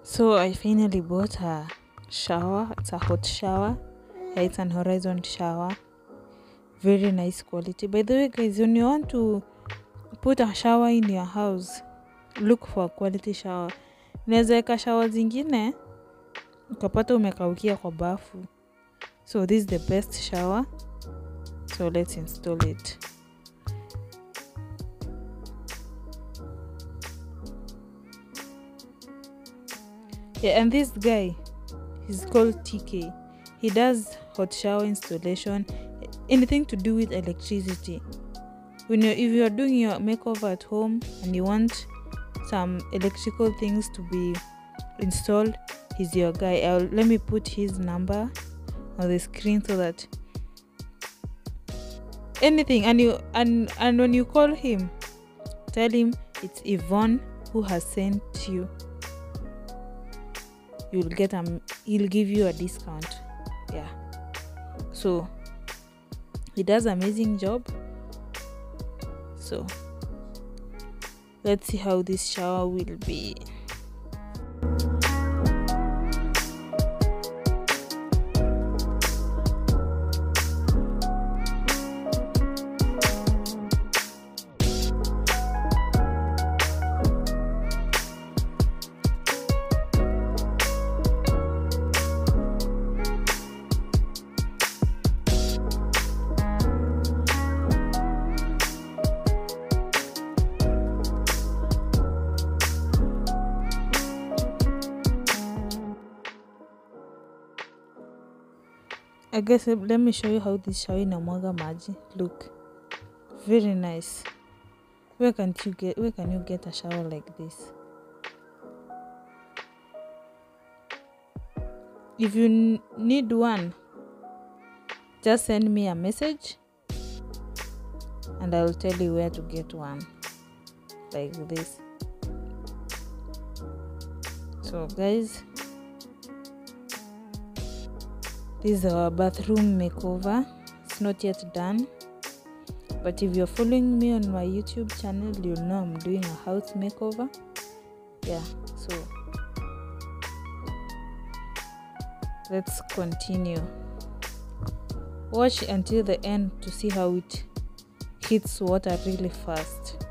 So I finally bought a shower. It's a hot shower. Yeah, it's an horizon shower. Very nice quality. By the way, guys, when you want to put a shower in your house, look for a quality shower. Unaweza weka shower zingine ukapata umekaukia kwa bafu. So this is the best shower. So let's install it. Yeah, and this guy, he's called TK. He does hot shower installation, anything to do with electricity. If you're doing your makeover at home and you want some electrical things to be installed, he's your guy. Let me put his number on the screen so that anything, and when you call him, tell him it's Yvonne who has sent you. He'll give you a discount. Yeah, so he does amazing job. So let's see how this shower will be. I guess let me show you how this shower inamwaga maji. Look, very nice. Where can you get a shower like this? If you need one, just send me a message and I will tell you where to get one like this. So guys, this is our bathroom makeover. It's not yet done, but if you're following me on my YouTube channel, you'll know I'm doing a house makeover. Yeah, so let's continue. Watch until the end to see how it hits water really fast.